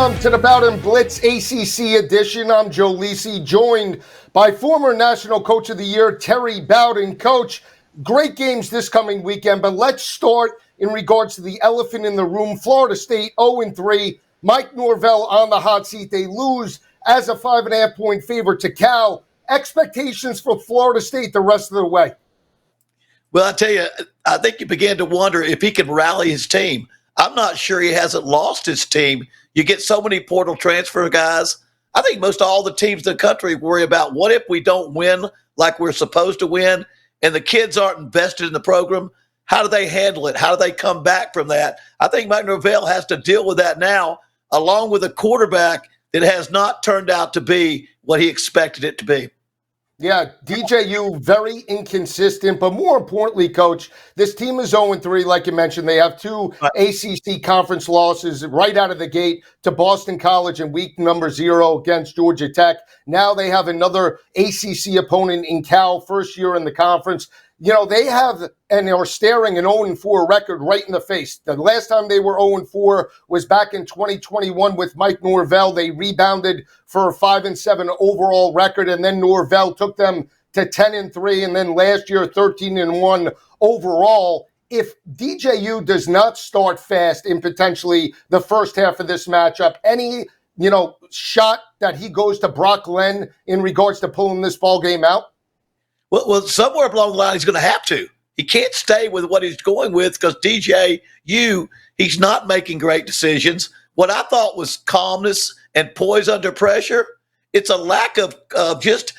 Welcome to the Bowden Blitz ACC edition. I'm Joe Lisi, joined by former National Coach of the Year, Terry Bowden. Coach, great games this coming weekend, but let's start in regards to the elephant in the room. Florida State 0-3. Mike Norvell on the hot seat. They lose as a 5.5-point favorite to Cal. Expectations for Florida State the rest of the way? Well, I tell you, I think you began to wonder if he can rally his team. I'm not sure he hasn't lost his team. You get so many portal transfer guys. I think most all the teams in the country worry about what if we don't win like we're supposed to win and the kids aren't invested in the program. How do they handle it? How do they come back from that? I think Mike Norvell has to deal with that now, along with a quarterback that has not turned out to be what he expected it to be. Yeah, DJU, very inconsistent, but more importantly, Coach, this team is 0-3, like you mentioned. They have two ACC conference losses right out of the gate to Boston College in week number 0 against Georgia Tech. Now they have another ACC opponent in Cal, first year in the conference. You know, they have and are staring an 0-4 record right in the face. The last time they were 0-4 was back in 2021 with Mike Norvell. They rebounded for a 5-7 overall record, and then Norvell took them to 10-3, and then last year 13-1 overall. If DJU does not start fast in potentially the first half of this matchup, any shot that he goes to Brock Glenn in regards to pulling this ball game out? Well, somewhere along the line, he's going to have to. He can't stay with what he's going with because DJU, he's not making great decisions. What I thought was calmness and poise under pressure, it's a lack of just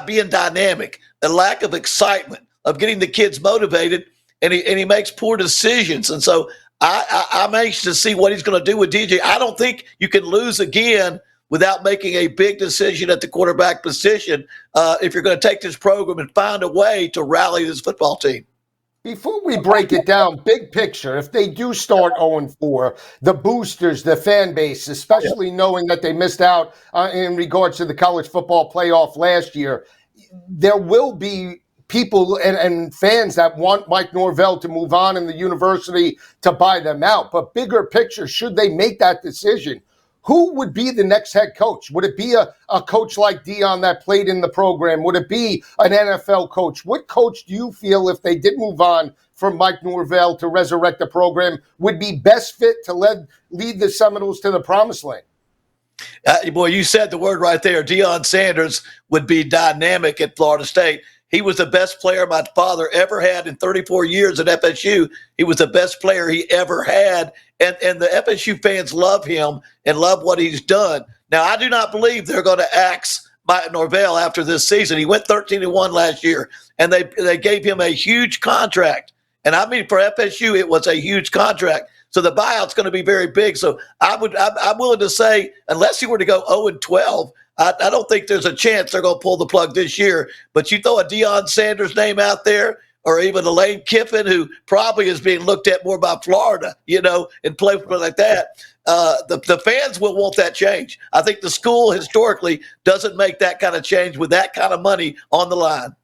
being dynamic, a lack of excitement, of getting the kids motivated, and he makes poor decisions. And so I'm anxious to see what he's going to do with DJ. I don't think you can lose again without making a big decision at the quarterback position if you're going to take this program and find a way to rally this football team. Before we break it down, big picture, if they do start 0-4, the boosters, the fan base, especially knowing that they missed out in regards to the college football playoff last year, there will be people and fans that want Mike Norvell to move on and the university to buy them out. But bigger picture, should they make that decision, who would be the next head coach? Would it be a coach like Dion that played in the program? Would it be an NFL coach? What coach do you feel, if they did move on from Mike Norvell to resurrect the program, would be best fit to lead the Seminoles to the promised land? Boy, you said the word right there. Deion Sanders would be dynamic at Florida State. He was the best player my father ever had in 34 years at FSU. He was the best player he ever had. And the FSU fans love him and love what he's done. Now, I do not believe they're going to axe Mike Norvell after this season. He went 13-1 last year, and they gave him a huge contract. And I mean, for FSU, it was a huge contract. So the buyout's going to be very big. So I'm willing to say, unless he were to go 0-12, I don't think there's a chance they're going to pull the plug this year. But you throw a Deion Sanders name out there, or even a Lane Kiffin, who probably is being looked at more by Florida, and play like that, the fans will want that change. I think the school historically doesn't make that kind of change with that kind of money on the line.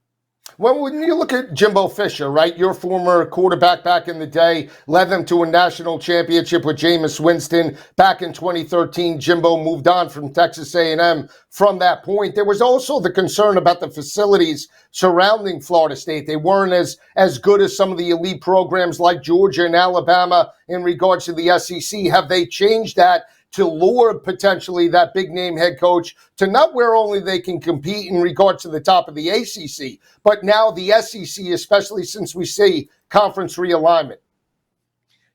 Well, when you look at Jimbo Fisher, right, your former quarterback back in the day, led them to a national championship with Jameis Winston. Back in 2013, Jimbo moved on from Texas A&M from that point. There was also the concern about the facilities surrounding Florida State. They weren't as good as some of the elite programs like Georgia and Alabama in regards to the SEC. Have they changed that to lure potentially that big name head coach to not where only they can compete in regards to the top of the ACC, but now the SEC, especially since we see conference realignment?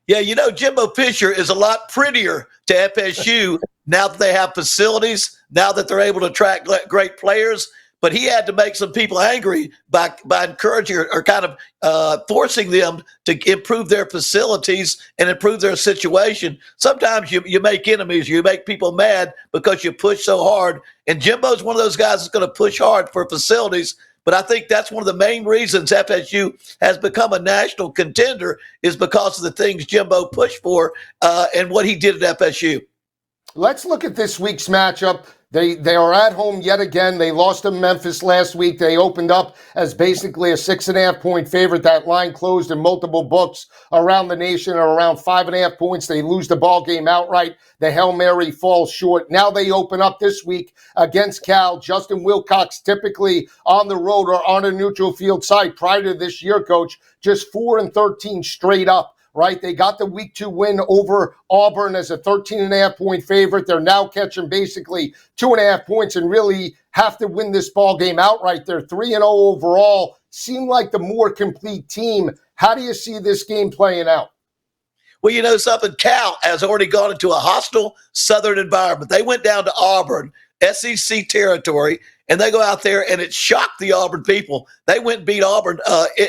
Yeah, Jimbo Fisher is a lot prettier to FSU now that they have facilities, now that they're able to attract great players. But he had to make some people angry by encouraging or kind of forcing them to improve their facilities and improve their situation. Sometimes you make enemies, you make people mad because you push so hard. And Jimbo's one of those guys that's going to push hard for facilities. But I think that's one of the main reasons FSU has become a national contender is because of the things Jimbo pushed for and what he did at FSU. Let's look at this week's matchup. They are at home yet again. They lost to Memphis last week. They opened up as basically a 6.5-point favorite. That line closed in multiple books around the nation at around 5.5 points. They lose the ball game outright. The Hail Mary falls short. Now they open up this week against Cal. Justin Wilcox, typically on the road or on a neutral field site prior to this year, Coach, just 4-13 straight up. Right, they got the week 2 win over Auburn as a 13.5-point favorite. They're now catching basically 2.5 points and really have to win this ball game outright. They're 3-0 overall. Seem like the more complete team. How do you see this game playing out? Well, you know something, Cal has already gone into a hostile Southern environment. They went down to Auburn, SEC territory, and they go out there, and it shocked the Auburn people. They went and beat Auburn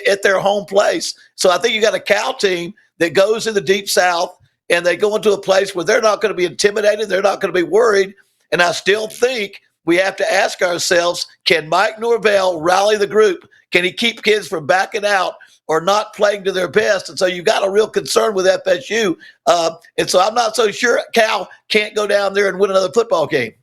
at their home place. So I think you got a Cal team that goes in the Deep South, and they go into a place where they're not going to be intimidated. They're not going to be worried. And I still think we have to ask ourselves, can Mike Norvell rally the group? Can he keep kids from backing out or not playing to their best? And so you've got a real concern with FSU. And so I'm not so sure Cal can't go down there and win another football game.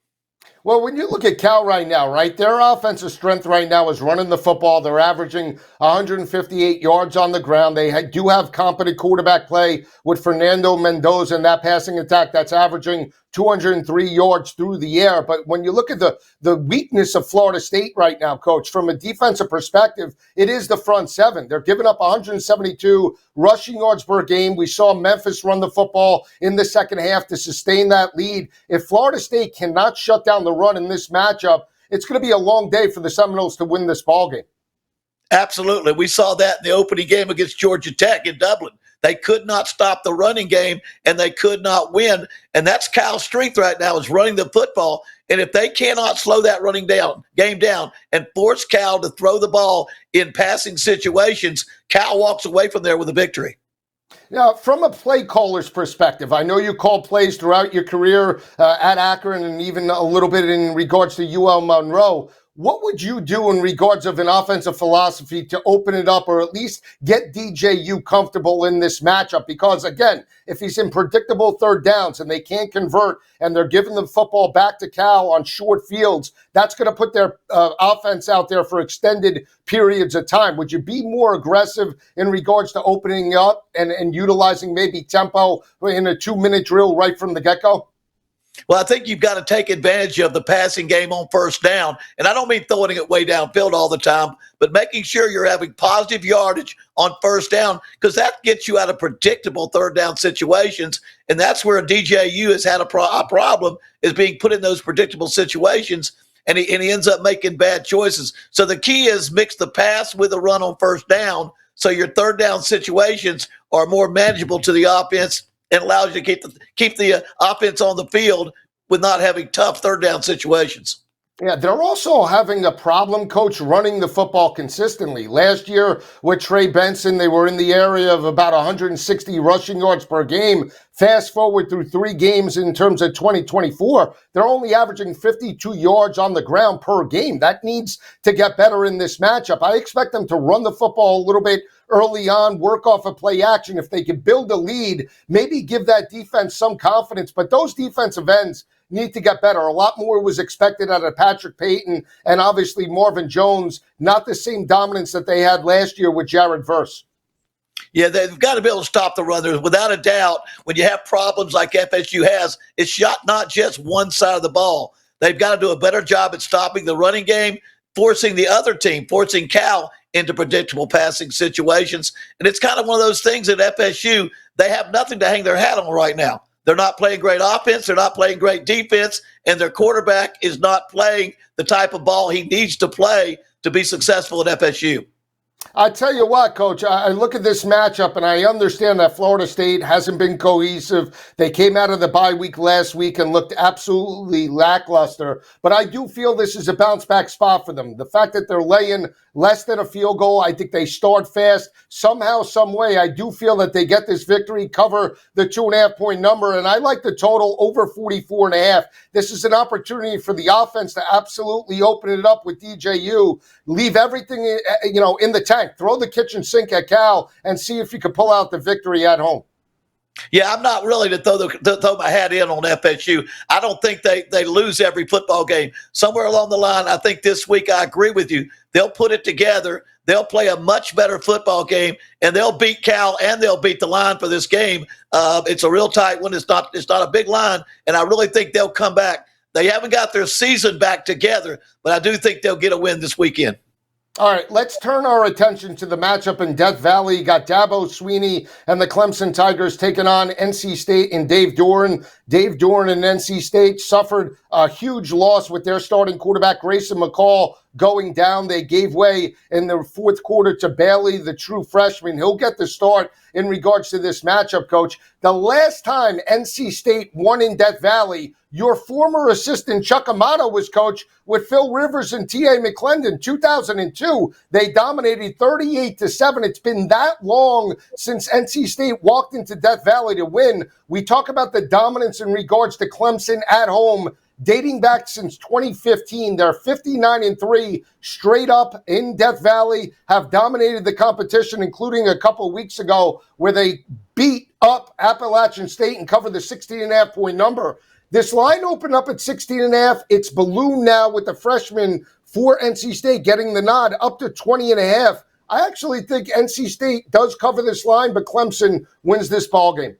Well, when you look at Cal right now, right, their offensive strength right now is running the football. They're averaging 158 yards on the ground. They do have competent quarterback play with Fernando Mendoza in that passing attack that's averaging 203 yards through the air. But when you look at the weakness of Florida State right now, Coach, from a defensive perspective, it is the front seven. They're giving up 172 rushing yards per game. We saw Memphis run the football in the second half to sustain that lead. If Florida State cannot shut down the run in this matchup, it's going to be a long day for the Seminoles to win this ballgame. Absolutely. We saw that in the opening game against Georgia Tech in Dublin. They could not stop the running game, and they could not win. And that's Cal's strength right now, is running the football. And if they cannot slow that game down and force Cal to throw the ball in passing situations, Cal walks away from there with a victory. Now, from a play caller's perspective, I know you called plays throughout your career at Akron and even a little bit in regards to UL Monroe. What would you do in regards of an offensive philosophy to open it up or at least get DJU comfortable in this matchup? Because, again, if he's in predictable third downs and they can't convert and they're giving the football back to Cal on short fields, that's going to put their offense out there for extended periods of time. Would you be more aggressive in regards to opening up and utilizing maybe tempo in a 2-minute drill right from the get-go? Well, I think you've got to take advantage of the passing game on first down. And I don't mean throwing it way downfield all the time, but making sure you're having positive yardage on first down, because that gets you out of predictable third down situations. And that's where DJU has had a problem, is being put in those predictable situations, and he ends up making bad choices. So the key is mix the pass with a run on first down, so your third down situations are more manageable to the offense and allows you to keep the offense on the field with not having tough third down situations. Yeah, they're also having a problem, Coach, running the football consistently. Last year with Trey Benson, they were in the area of about 160 rushing yards per game. Fast forward through 3 games in terms of 2024, they're only averaging 52 yards on the ground per game. That needs to get better in this matchup. I expect them to run the football a little bit early on, work off of play action. If they can build a lead, maybe give that defense some confidence. But those defensive ends need to get better. A lot more was expected out of Patrick Payton and obviously Marvin Jones, not the same dominance that they had last year with Jared Verse. Yeah, they've got to be able to stop the run. There's, without a doubt, when you have problems like FSU has, it's not just one side of the ball. They've got to do a better job at stopping the running game, forcing the other team, forcing Cal into predictable passing situations. And it's kind of one of those things at FSU, they have nothing to hang their hat on right now. They're not playing great offense. They're not playing great defense. And their quarterback is not playing the type of ball he needs to play to be successful at FSU. I tell you what, Coach, I look at this matchup and I understand that Florida State hasn't been cohesive. They came out of the bye week last week and looked absolutely lackluster. But I do feel this is a bounce back spot for them. The fact that they're laying less than a field goal, I think they start fast. Somehow, some way, I do feel that they get this victory, cover the 2.5-point number. And I like the total over 44.5. This is an opportunity for the offense to absolutely open it up with DJU, leave everything in the tank, throw the kitchen sink at Cal, and see if you can pull out the victory at home. Yeah, I'm not really to throw my hat in on FSU. I don't think they lose every football game. Somewhere along the line, I think this week, I agree with you, they'll put it together. They'll play a much better football game, and they'll beat Cal and they'll beat the line for this game. It's a real tight one. It's not a big line, and I really think they'll come back. They haven't got their season back together, but I do think they'll get a win this weekend. All right, let's turn our attention to the matchup in Death Valley. You got Dabo Swinney and the Clemson Tigers taking on NC State and Dave Doeren. Dave Doeren and NC State suffered a huge loss with their starting quarterback, Grayson McCall, going down. They gave way in the fourth quarter to Bailey, the true freshman. He'll get the start in regards to this matchup, Coach. The last time NC State won in Death Valley, your former assistant Chuck Amato was coach with Phil Rivers and T.A. McClendon, 2002. They dominated 38-7. It's been that long since NC State walked into Death Valley to win. We talk about the dominance in regards to Clemson at home dating back since 2015. They're 59-3 straight up in Death Valley, have dominated the competition, including a couple weeks ago where they beat up Appalachian State and covered the 16.5 point number. This line opened up at 16.5. It's ballooned now with the freshman for NC State getting the nod up to 20.5. I actually think NC State does cover this line, but Clemson wins this ball game.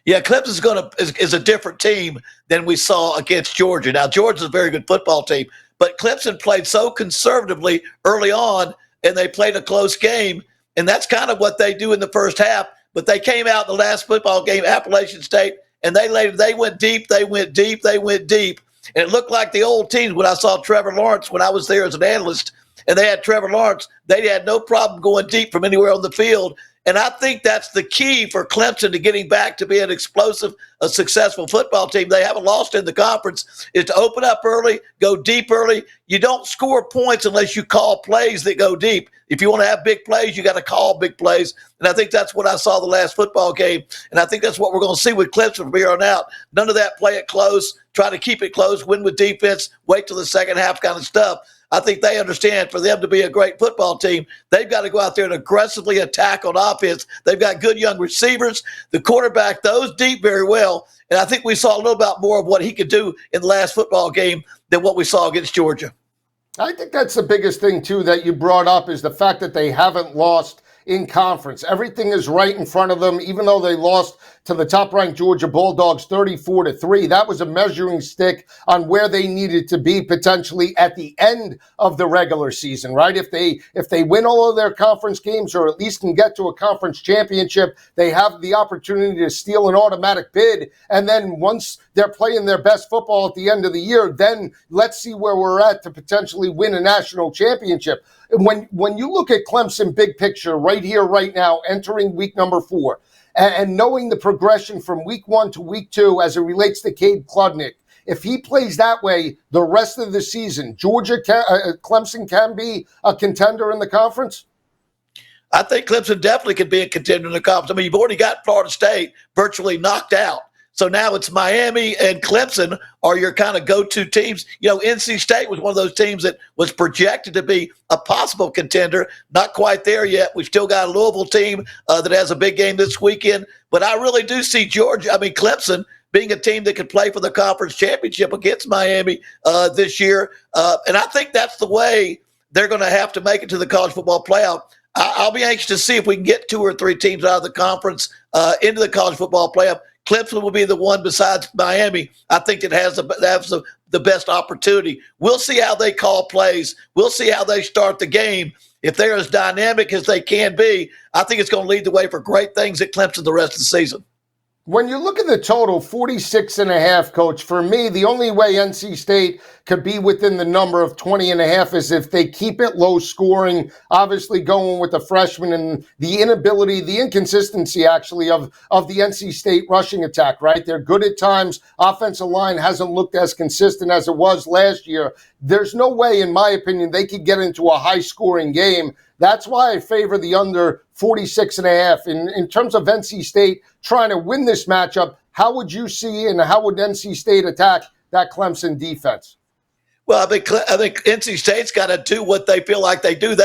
Yeah, Clemson's is a different team than we saw against Georgia. Now, Georgia's a very good football team, but Clemson played so conservatively early on, and they played a close game, and that's kind of what they do in the first half. But they came out in the last football game, Appalachian State, and they went deep, and it looked like the old teams when I saw Trevor Lawrence when I was there as an analyst, and they had Trevor Lawrence. They had no problem going deep from anywhere on the field. And I think that's the key for Clemson to getting back to being an explosive, a successful football team. They haven't lost in the conference, is to open up early, go deep early. You don't score points unless you call plays that go deep. If you want to have big plays, you got to call big plays. And I think that's what I saw the last football game. And I think that's what we're going to see with Clemson from here on out. None of that play it close, try to keep it close, win with defense, wait till the second half kind of stuff. I think they understand for them to be a great football team, they've got to go out there and aggressively attack on offense. They've got good young receivers. The quarterback throws deep very well. And I think we saw a little bit more of what he could do in the last football game than what we saw against Georgia. I think that's the biggest thing, too, that you brought up is the fact that they haven't lost in conference. Everything is right in front of them, even though they lost to the top-ranked Georgia Bulldogs 34-3. That was a measuring stick on where they needed to be potentially at the end of the regular season, right? If they win all of their conference games or at least can get to a conference championship, they have the opportunity to steal an automatic bid. And then once they're playing their best football at the end of the year, then let's see where we're at to potentially win a national championship. When you look at Clemson big picture right here, right now, entering week number 4, and knowing the progression from week 1 to week 2 as it relates to Cade Klubnik, if he plays that way the rest of the season, Clemson can be a contender in the conference? I think Clemson definitely could be a contender in the conference. I mean, you've already got Florida State virtually knocked out. So now it's Miami and Clemson are your kind of go-to teams. You know, NC State was one of those teams that was projected to be a possible contender. Not quite there yet. We've still got a Louisville team that has a big game this weekend. But I really do see Clemson being a team that could play for the conference championship against Miami this year. And I think that's the way they're going to have to make it to the college football playoff. I'll be anxious to see if we can get 2 or 3 teams out of the conference into the college football playoff. Clemson will be the one besides Miami, I think, that has the best opportunity. We'll see how they call plays. We'll see how they start the game. If they're as dynamic as they can be, I think it's going to lead the way for great things at Clemson the rest of the season. When you look at the total, 46.5, Coach, for me, the only way NC State could be within the number of 20.5 is if they keep it low scoring, obviously going with the freshman and the inability, the inconsistency, actually, of the NC State rushing attack, right? They're good at times. Offensive line hasn't looked as consistent as it was last year. There's no way, in my opinion, they could get into a high-scoring game. That's why I favor the under 46.5. In terms of NC State trying to win this matchup, how would you see and how would NC State attack that Clemson defense? Well, I think NC State's got to do what they feel like they do.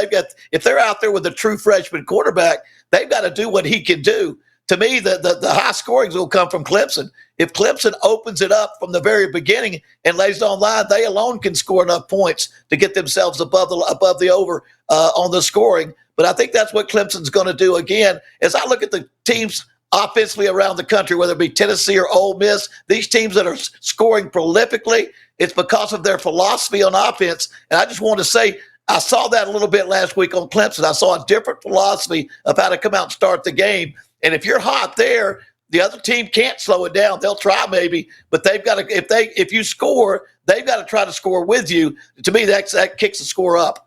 If they're out there with a true freshman quarterback, they've got to do what he can do. to me, the high scoring will come from Clemson. If Clemson opens it up from the very beginning and lays it online, they alone can score enough points to get themselves above the over on the scoring. But I think that's what Clemson's going to do again. As I look at the teams offensively around the country, whether it be Tennessee or Ole Miss, these teams that are scoring prolifically, it's because of their philosophy on offense. And I just want to say, I saw that a little bit last week on Clemson. I saw a different philosophy of how to come out and start the game. And if you're hot there, the other team can't slow it down. They'll try maybe, but they've got to. If you score, they've got to try to score with you. To me, that kicks the score up.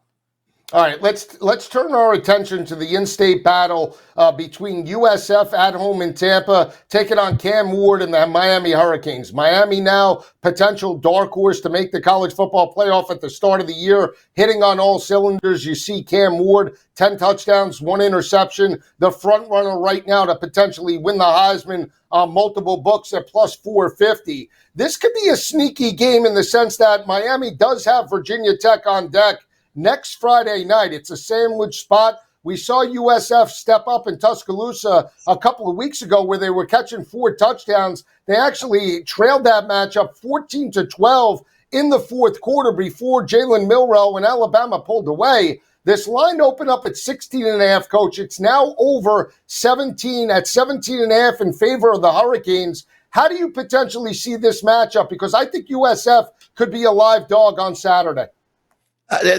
All right, let's turn our attention to the in-state battle between USF at home in Tampa, taking on Cam Ward and the Miami Hurricanes. Miami now potential dark horse to make the college football playoff at the start of the year, hitting on all cylinders. You see Cam Ward, 10 touchdowns, 1 interception, the front runner right now to potentially win the Heisman on multiple books at plus 450. This could be a sneaky game in the sense that Miami does have Virginia Tech on deck next Friday night. It's a sandwich spot. We saw USF step up in Tuscaloosa a couple of weeks ago where they were catching 4 touchdowns. They actually trailed that matchup 14-12 in the fourth quarter before Jalen Milroe and Alabama pulled away. This line opened up at 16.5, Coach. It's now over 17 at 17.5 in favor of the Hurricanes. How do you potentially see this matchup? Because I think USF could be a live dog on Saturday.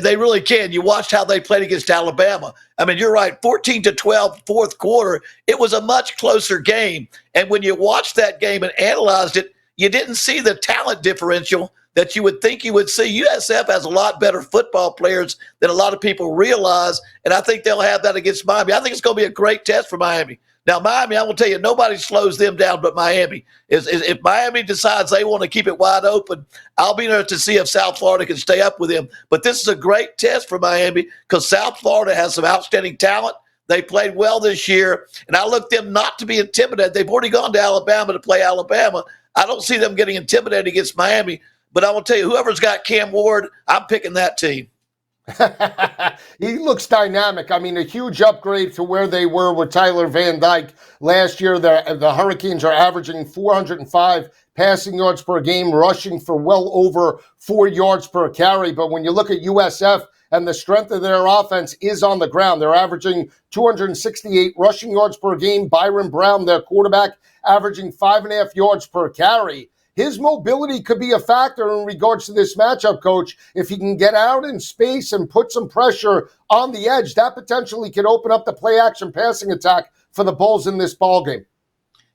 They really can. You watched how they played against Alabama. I mean, you're right, 14-12 fourth quarter. It was a much closer game. And when you watched that game and analyzed it, you didn't see the talent differential that you would think you would see. USF has a lot better football players than a lot of people realize, and I think they'll have that against Miami. I think it's going to be a great test for Miami. Now, Miami, I will tell you, nobody slows them down but Miami. If Miami decides they want to keep it wide open, I'll be there to see if South Florida can stay up with them. But this is a great test for Miami because South Florida has some outstanding talent. They played well this year, and I look them not to be intimidated. They've already gone to Alabama to play Alabama. I don't see them getting intimidated against Miami. But I will tell you, whoever's got Cam Ward, I'm picking that team. He looks dynamic. I mean, a huge upgrade to where they were with Tyler Van Dyke last year. The Hurricanes are averaging 405 passing yards per game, rushing for well over 4 yards per carry. But when you look at USF and the strength of their offense is on the ground, they're averaging 268 rushing yards per game. Byron Brown, their quarterback, averaging 5.5 yards per carry. His mobility could be a factor in regards to this matchup, Coach. If he can get out in space and put some pressure on the edge, that potentially could open up the play-action passing attack for the Bulls in this ballgame.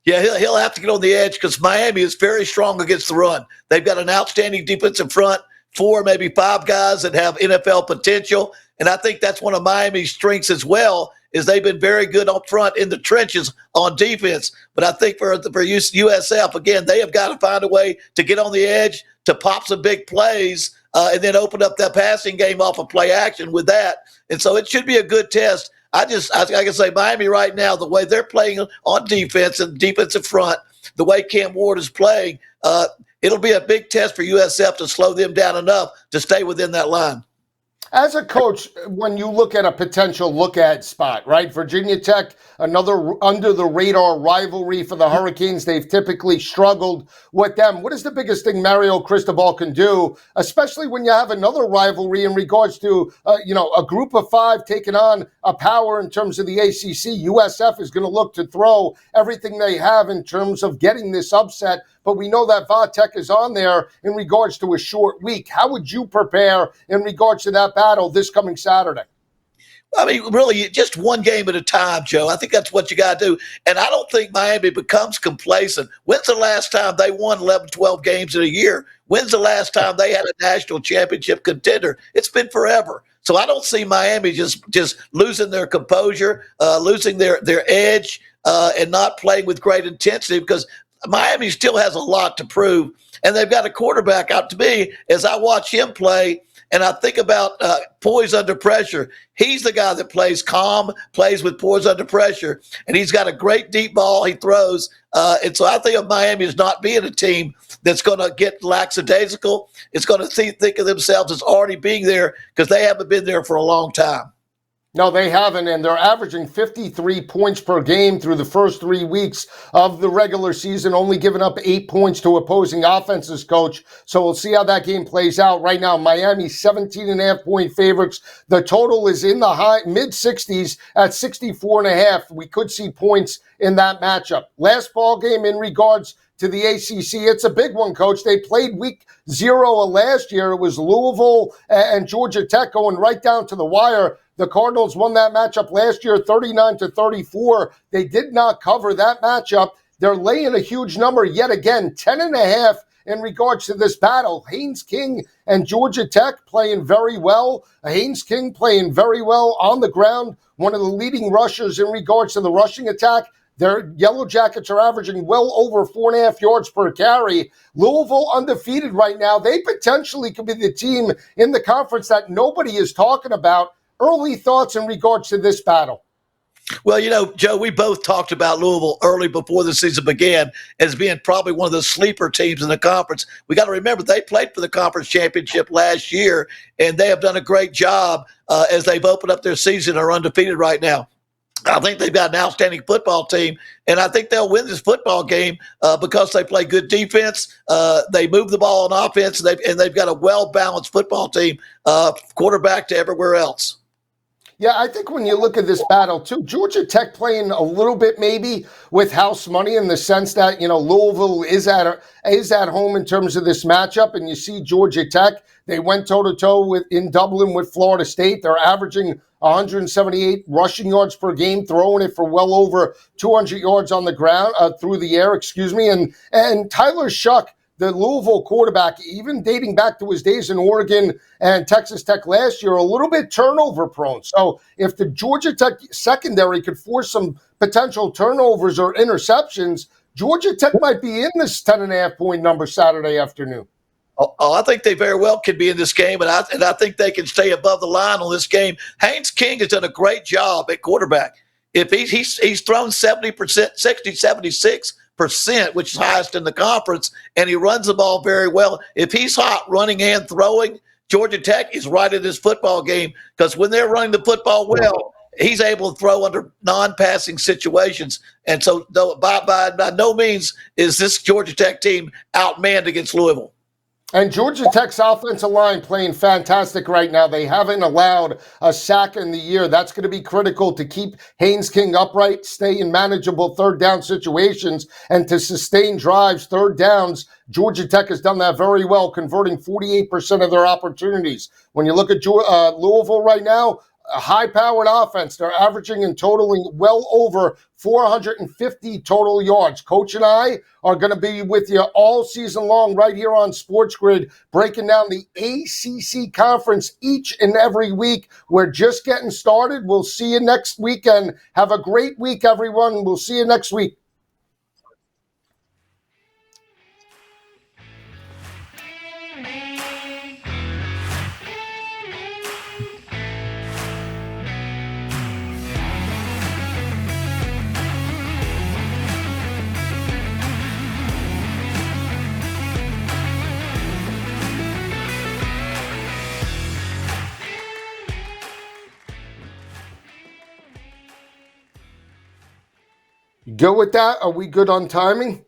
Yeah, he'll have to get on the edge because Miami is very strong against the run. They've got an outstanding defensive front, 4, maybe 5 guys that have NFL potential, and I think that's one of Miami's strengths as well, is they've been very good up front in the trenches on defense. But I think for USF, again, they have got to find a way to get on the edge, to pop some big plays, and then open up that passing game off of play action with that. And so it should be a good test. I can say Miami right now, the way they're playing on defense and defensive front, the way Cam Ward is playing, it'll be a big test for USF to slow them down enough to stay within that line. As a coach, when you look at a potential look-at spot, right? Virginia Tech, another under-the-radar rivalry for the Hurricanes. They've typically struggled with them. What is the biggest thing Mario Cristobal can do, especially when you have another rivalry in regards to, a group of 5 taking on a power in terms of the ACC? USF is going to look to throw everything they have in terms of getting this upset, but we know that Vatech is on there in regards to a short week. How would you prepare in regards to that battle this coming Saturday? I mean, really, just one game at a time, Joe. I think that's what you got to do. And I don't think Miami becomes complacent. When's the last time they won 11, 12 games in a year? When's the last time they had a national championship contender? It's been forever. So I don't see Miami just losing their composure, losing their edge, and not playing with great intensity, because Miami still has a lot to prove. And they've got a quarterback out to me, as I watch him play, and I think about poise under pressure. He's the guy that plays calm, plays with poise under pressure, and he's got a great deep ball he throws. And so I think of Miami as not being a team that's going to get lackadaisical. It's going to think of themselves as already being there because they haven't been there for a long time. No, they haven't, and they're averaging 53 points per game through the first 3 weeks of the regular season, only giving up 8 points to opposing offenses, Coach. So we'll see how that game plays out. Right now, Miami 17.5-point favorites. The total is in the high mid-60s at 64.5. We could see points in that matchup. Last ball game in regards to the ACC. It's a big one, Coach. They played week 0 of last year. It was Louisville and Georgia Tech going right down to the wire. The Cardinals won that matchup last year 39-34. They did not cover that matchup. They're laying a huge number yet again, 10.5 in regards to this battle. Haynes King and Georgia Tech playing very well. Haynes King playing very well on the ground, one of the leading rushers in regards to the rushing attack. Their Yellow Jackets are averaging well over 4.5 yards per carry. Louisville undefeated right now. They potentially could be the team in the conference that nobody is talking about. Early thoughts in regards to this battle? Well, Joe, we both talked about Louisville early before the season began as being probably one of the sleeper teams in the conference. We got to remember they played for the conference championship last year, and they have done a great job as they've opened up their season and are undefeated right now. I think they've got an outstanding football team, and I think they'll win this football game because they play good defense. They move the ball on offense, and they've got a well-balanced football team, quarterback to everywhere else. Yeah, I think when you look at this battle, too, Georgia Tech playing a little bit maybe with house money in the sense that, Louisville is at home in terms of this matchup. And you see Georgia Tech, they went toe-to-toe in Dublin with Florida State. They're averaging 178 rushing yards per game, throwing it for well over 200 yards on the ground, through the air, And Tyler Shuck, the Louisville quarterback, even dating back to his days in Oregon and Texas Tech last year, a little bit turnover prone. So if the Georgia Tech secondary could force some potential turnovers or interceptions, Georgia Tech might be in this 10.5-point number Saturday afternoon. Oh, I think they very well could be in this game, and I think they can stay above the line on this game. Haynes King has done a great job at quarterback. If he's thrown 70%, 76%, which is highest in the conference, and he runs the ball very well. If he's hot running and throwing, Georgia Tech is right in this football game because when they're running the football well, he's able to throw under non-passing situations. And so by no means is this Georgia Tech team outmanned against Louisville. And Georgia Tech's offensive line playing fantastic right now. They haven't allowed a sack in the year. That's going to be critical to keep Haynes King upright, stay in manageable third down situations, and to sustain drives, third downs. Georgia Tech has done that very well, converting 48% of their opportunities. When you look at Louisville right now, a high-powered offense. They're averaging and totaling well over 450 total yards. Coach and I are going to be with you all season long right here on SportsGrid, breaking down the ACC conference each and every week. We're just getting started. We'll see you next weekend. Have a great week, everyone. We'll see you next week. Go with that. Are we good on timing?